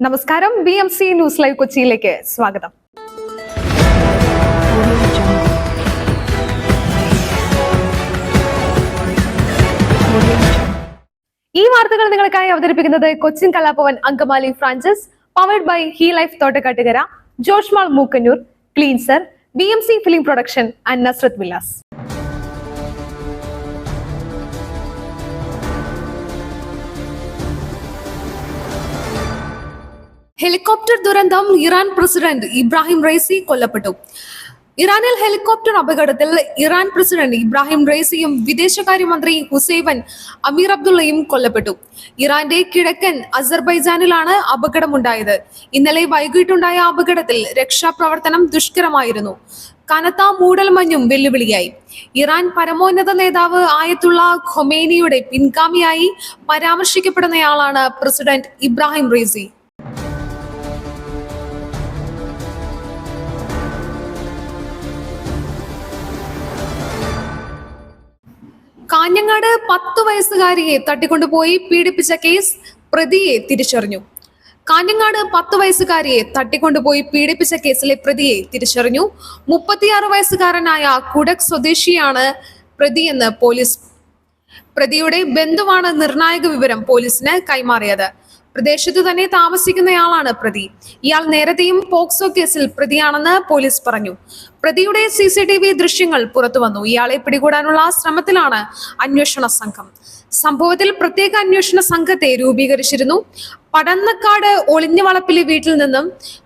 നമസ്കാരം. BMC news live കൊച്ചിയിലേക്ക് സ്വാഗതം. ഈ വാർത്തകൾ നിങ്ങൾക്കായി അവതരിപ്പിക്കുന്നത് Cochin Kalabhavan Angamaly franchise, powered by he life Thottakattukara, Josh mall Mookkannoor, cleanser, BMC film production and Nazareth villas. Helicopter ദുരന്തം. ഇറാൻ പ്രസിഡന്റ് ഇബ്രാഹിം റൈസി കൊല്ലപ്പെട്ടു. ഇറാനിൽ ഹെലികോപ്റ്റർ അപകടത്തിൽ ഇറാൻ പ്രസിഡന്റ് ഇബ്രാഹിം റൈസിയും വിദേശകാര്യമന്ത്രി ഹുസൈൻ അമീർ അബ്ദുള്ളയും കൊല്ലപ്പെട്ടു. ഇറാന്റെ കിഴക്കൻ അസർബൈജാനിലാണ് അപകടമുണ്ടായത്. ഇന്നലെ വൈകിട്ടുണ്ടായ അപകടത്തിൽ രക്ഷാപ്രവർത്തനം ദുഷ്കരമായിരുന്നു. കനത്ത മൂടൽമഞ്ഞും വെല്ലുവിളിയായി. ഇറാൻ പരമോന്നത നേതാവ് ആയത്തുള്ള ഖൊമേനിയുടെ പിൻഗാമിയായി പരാമർശിക്കപ്പെടുന്നയാളാണ് പ്രസിഡന്റ് ഇബ്രാഹിം റൈസി. കാഞ്ഞങ്ങാട് 10 വയസ്സുകാരിയെ തട്ടിക്കൊണ്ടുപോയി പീഡിപ്പിച്ച കേസ് പ്രതിയെ തിരിച്ചറിഞ്ഞു. കാഞ്ഞങ്ങാട് 10 വയസ്സുകാരിയെ തട്ടിക്കൊണ്ടുപോയി പീഡിപ്പിച്ച കേസിലെ പ്രതിയെ തിരിച്ചറിഞ്ഞു. 36 വയസ്സുകാരനായ കുടക് സ്വദേശിയാണ് പ്രതിയെന്ന് പോലീസ്. പ്രതിയുടെ ബന്ധുവാണ് നിർണായക വിവരം പോലീസിന് കൈമാറിയത്. പ്രദേശത്തു തന്നെ താമസിക്കുന്നയാളാണ് പ്രതി. ഇയാൾ നേരത്തെയും പോക്സോ കേസിൽ പ്രതിയാണെന്ന് പോലീസ് പറഞ്ഞു. പ്രതിയുടെ CCTV ദൃശ്യങ്ങൾ പുറത്തുവന്നു. ഇയാളെ പിടികൂടാനുള്ള ശ്രമത്തിലാണ് അന്വേഷണ സംഘം. സംഭവത്തിൽ പ്രത്യേക അന്വേഷണ സംഘത്തെ രൂപീകരിച്ചിരുന്നു. പടന്നക്കാട് ഒളിഞ്ഞവളപ്പിലെ വീട്ടിൽ നിന്നും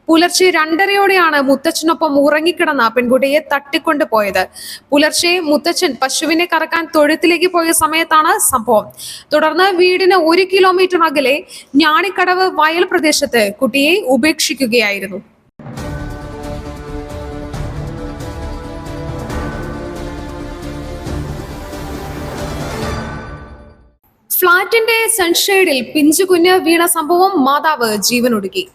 പുലർച്ചെ 2:30യോടെയാണ് മുത്തച്ഛനൊപ്പം ഉറങ്ങിക്കിടന്ന പെൺകുട്ടിയെ തട്ടിക്കൊണ്ടുപോയത്. പുലർച്ചെ മുത്തച്ഛൻ പശുവിനെ കറക്കാൻ തൊഴുത്തിലേക്ക് പോയ സമയത്താണ് സംഭവം. തുടർന്ന് വീടിന് 1 കിലോമീറ്റർ അകലെ ഞാണിക്കടവ് വയൽ പ്രദേശത്ത് കുട്ടിയെ ഉപേക്ഷിക്കുകയായിരുന്നു. ഫ്ളാറ്റിന്റെ സൺഷെയ്ഡിൽ പിഞ്ചുകുഞ്ഞ് വീണ സംഭവം മാതാവ് ജീവനൊടുക്കി.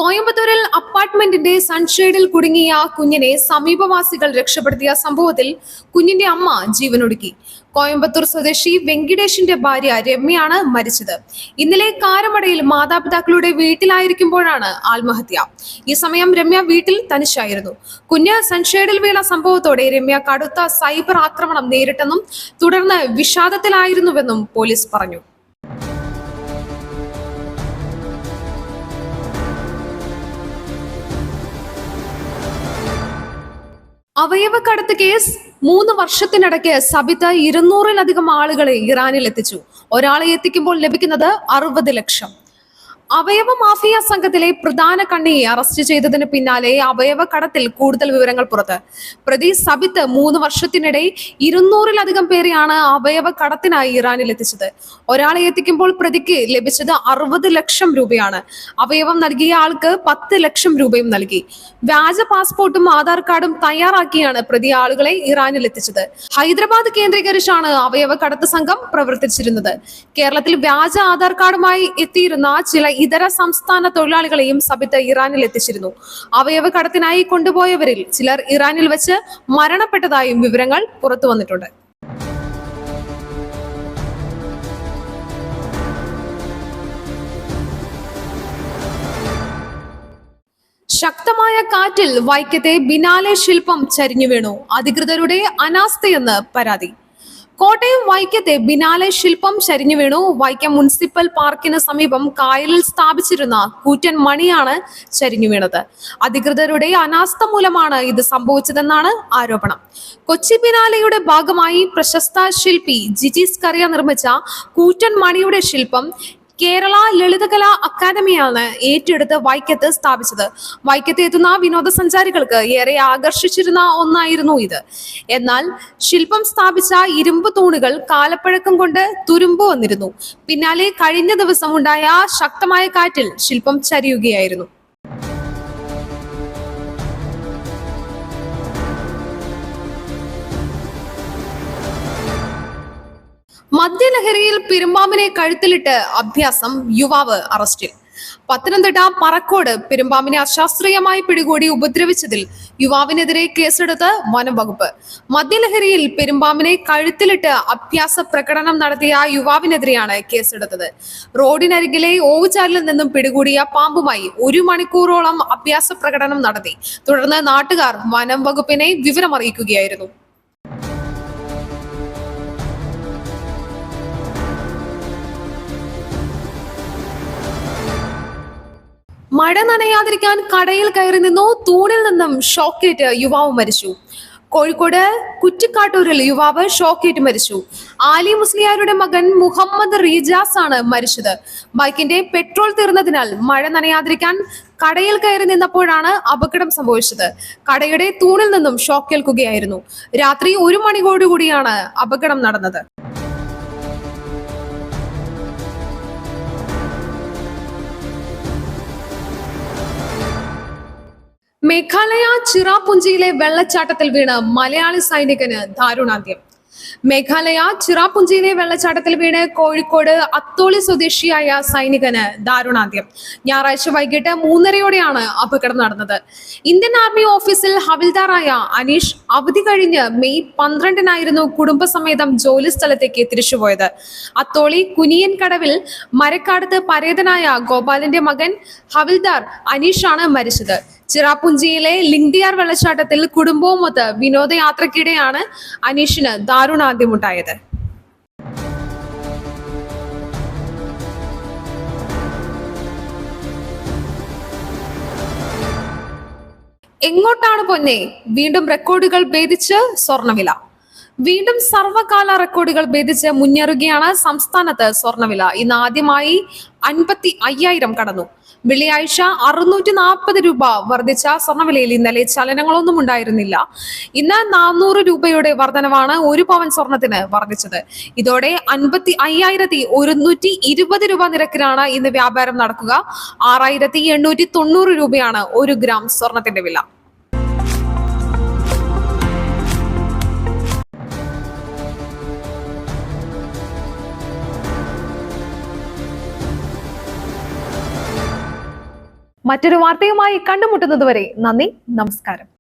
കോയമ്പത്തൂരിൽ അപ്പാർട്ട്മെന്റിന്റെ സൺഷെയ്ഡിൽ കുടുങ്ങിയ കുഞ്ഞിനെ സമീപവാസികൾ രക്ഷപ്പെടുത്തിയ സംഭവത്തിൽ കുഞ്ഞിന്റെ അമ്മ ജീവനൊടുക്കി. കോയമ്പത്തൂർ സ്വദേശി വെങ്കിടേഷിന്റെ ഭാര്യ രമ്യയാണ് മരിച്ചത്. ഇന്നലെ കാരമടയിൽ മാതാപിതാക്കളുടെ വീട്ടിലായിരിക്കുമ്പോഴാണ് ആത്മഹത്യ. ഈ സമയം രമ്യ വീട്ടിൽ തനിച്ചായിരുന്നു. കുഞ്ഞ് സൺഷെയ്ഡിൽ വീണ സംഭവത്തോടെ രമ്യ കടുത്ത സൈബർ ആക്രമണം നേരിട്ടെന്നും തുടർന്ന് വിഷാദത്തിലായിരുന്നുവെന്നും പോലീസ് പറഞ്ഞു. അവയവക്കടത്ത് കേസ്. 3 വർഷത്തിനിടയ്ക്ക് സബിത 200-ലധികം ആളുകളെ ഇറാനിൽ എത്തിച്ചു. ഒരാളെ എത്തിക്കുമ്പോൾ ലഭിക്കുന്നത് 60 ലക്ഷം. അവയവ മാഫിയ സംഘത്തിലെ പ്രധാന കണ്ണിയെ അറസ്റ്റ് ചെയ്തതിന് പിന്നാലെ അവയവ കടത്തിൽ കൂടുതൽ വിവരങ്ങൾ പുറത്ത്. പ്രതി സബിത്ത് 3 വർഷത്തിനിടെ 200-ലധികം പേരെയാണ് അവയവ കടത്തിനായി ഇറാനിൽ എത്തിച്ചത്. ഒരാളെ എത്തിക്കുമ്പോൾ പ്രതിക്ക് ലഭിച്ചത് 60 ലക്ഷം രൂപയാണ്. അവയവം നൽകിയ ആൾക്ക് 10 ലക്ഷം രൂപയും നൽകി. വ്യാജ പാസ്പോർട്ടും ആധാർ കാർഡും തയ്യാറാക്കിയാണ് പ്രതി ആളുകളെ ഇറാനിൽ എത്തിച്ചത്. ഹൈദരാബാദ് കേന്ദ്രീകരിച്ചാണ് അവയവ കടത്ത് സംഘം പ്രവർത്തിച്ചിരുന്നത്. കേരളത്തിൽ വ്യാജ ആധാർ കാർഡുമായി എത്തിയിരുന്ന ചില ഇതര സംസ്ഥാന തൊഴിലാളികളെയും സബിത്ത് ഇറാനിൽ എത്തിച്ചിരുന്നു. അവയവ കടത്തിനായി കൊണ്ടുപോയവരിൽ ചിലർ ഇറാനിൽ വെച്ച് മരണപ്പെട്ടതായും വിവരങ്ങൾ പുറത്തു വന്നിട്ടുണ്ട്. ശക്തമായ കാറ്റിൽ വൈക്കത്തെ ബിനാലെ ശില്പം ചരിഞ്ഞു വീണു. അധികൃതരുടെ അനാസ്ഥയെന്ന് പരാതി. കോട്ടയം വൈക്കത്തെ ബിനാലെ ശില്പം ചരിഞ്ഞു വീണു. വൈക്കം മുനിസിപ്പൽ പാർക്കിന് സമീപം കായലിൽ സ്ഥാപിച്ചിരുന്ന കൂറ്റൻ മണിയാണ് ചരിഞ്ഞു വീണത്. അധികൃതരുടെ അനാസ്ഥ മൂലമാണ് ഇത് സംഭവിച്ചതെന്നാണ് ആരോപണം. കൊച്ചി ബിനാലെയുടെ ഭാഗമായി പ്രശസ്ത ശില്പി ജിജി സ്കറിയ നിർമ്മിച്ച കൂറ്റൻ മണിയുടെ ശില്പം കേരള ലളിതകലാ അക്കാദമിയാണ് ഏറ്റെടുത്ത് വൈക്കത്ത് സ്ഥാപിച്ചത്. വൈക്കത്ത് എത്തുന്ന വിനോദസഞ്ചാരികൾക്ക് ഏറെ ആകർഷിച്ചിരുന്ന ഒന്നായിരുന്നു ഇത്. എന്നാൽ ശില്പം സ്ഥാപിച്ച ഇരുമ്പ് തൂണുകൾ കാലപ്പഴക്കം കൊണ്ട് തുരുമ്പ് വന്നിരുന്നു. പിന്നാലെ കഴിഞ്ഞ ദിവസം ഉണ്ടായ ശക്തമായ കാറ്റിൽ ശില്പം ചരിയുകയായിരുന്നു. മദ്യലഹരിയിൽ പെരുമ്പാമ്പിനെ കഴുത്തിലിട്ട് അഭ്യാസം, യുവാവ് അറസ്റ്റിൽ. പത്തനംതിട്ട പറക്കോട് പെരുമ്പാമ്പിനെ അശാസ്ത്രീയമായി പിടികൂടി ഉപദ്രവിച്ചതിൽ യുവാവിനെതിരെ കേസെടുത്ത് വനം വകുപ്പ്. മദ്യലഹരിയിൽ പെരുമ്പാമ്പിനെ കഴുത്തിലിട്ട് അഭ്യാസ പ്രകടനം നടത്തിയ യുവാവിനെതിരെയാണ് കേസെടുത്തത്. റോഡിനരികിലെ ഓവുചാലിൽ നിന്നും പിടികൂടിയ പാമ്പുമായി 1 മണിക്കൂറോളം അഭ്യാസ പ്രകടനം നടത്തി. തുടർന്ന് നാട്ടുകാർ വനം വകുപ്പിനെ വിവരമറിയിക്കുകയായിരുന്നു. മഴ നനയാതിരിക്കാൻ കടയിൽ കയറി നിന്നു. തൂണിൽ നിന്നും ഷോക്കേറ്റ് യുവാവ് മരിച്ചു. കോഴിക്കോട് കുറ്റിക്കാട്ടൂരിൽ യുവാവ് ഷോക്കേറ്റ് മരിച്ചു. ആലി മുസ്ലിയാരുടെ മകൻ മുഹമ്മദ് റീജാസ് ആണ് മരിച്ചത്. ബൈക്കിന്റെ പെട്രോൾ തീർന്നതിനാൽ മഴ നനയാതിരിക്കാൻ കടയിൽ കയറി നിന്നപ്പോഴാണ് അപകടം സംഭവിച്ചത്. കടയുടെ തൂണിൽ നിന്നും ഷോക്കേൽക്കുകയായിരുന്നു. രാത്രി 1 മണിയോടുകൂടിയാണ് അപകടം നടന്നത്. മേഘാലയ ചിറാപുഞ്ചിയിലെ വെള്ളച്ചാട്ടത്തിൽ വീണ് മലയാളി സൈനികന് ദാരുണാന്ത്യം. മേഘാലയ ചിറാപുഞ്ചിയിലെ വെള്ളച്ചാട്ടത്തിൽ വീണ് കോഴിക്കോട് അത്തോളി സ്വദേശിയായ സൈനികന് ദാരുണാന്ത്യം. ഞായറാഴ്ച വൈകിട്ട് 3:30-യോടെയാണ് അപകടം നടന്നത്. ഇന്ത്യൻ ആർമി ഓഫീസിൽ ഹവിൽദാറായ അനീഷ് അവധി കഴിഞ്ഞ് മെയ് 12-നായിരുന്നു കുടുംബസമേതം ജോലി സ്ഥലത്തേക്ക് തിരിച്ചുപോയത്. അത്തോളി കുനിയൻ കടവിൽ മരക്കാടത്ത് പരേതനായ ഗോപാലിന്റെ മകൻ ഹവിൽദാർ അനീഷാണ് മരിച്ചത്. ചിറാപുഞ്ചിയിലെ ലിങ്ഡിയാർ വെള്ളച്ചാട്ടത്തിൽ കുടുംബവുമൊത്ത് വിനോദയാത്രയ്ക്കിടെയാണ് അനീഷിന് ദാരുണാന്ത്യമുണ്ടായത്. എങ്ങോട്ടാണ് പൊന്നെ? വീണ്ടും റെക്കോർഡുകൾ ഭേദിച്ച് സ്വർണ്ണവില. വീണ്ടും സർവകാല റെക്കോർഡുകൾ ഭേദിച്ച് മുന്നേറുകയാണ് സംസ്ഥാനത്ത് സ്വർണ്ണവില. ഇന്ന് ആദ്യമായി 55,000 കടന്നു. വെള്ളിയാഴ്ച 640 രൂപ വർദ്ധിച്ച സ്വർണ്ണവിലയിൽ ഇന്നലെ ചലനങ്ങളൊന്നും ഉണ്ടായിരുന്നില്ല. ഇന്ന് 400 രൂപയുടെ വർധനവാണ് 1 പവൻ സ്വർണത്തിന് വർദ്ധിച്ചത്. ഇതോടെ 55,120 രൂപ നിരക്കിലാണ് ഇന്ന് വ്യാപാരം നടക്കുക. 6,890 രൂപയാണ് 1 ഗ്രാം സ്വർണത്തിന്റെ വില. മറ്റൊരു വാർത്തയുമായി കണ്ടുമുട്ടുന്നതുവരെ നന്ദി, നമസ്കാരം.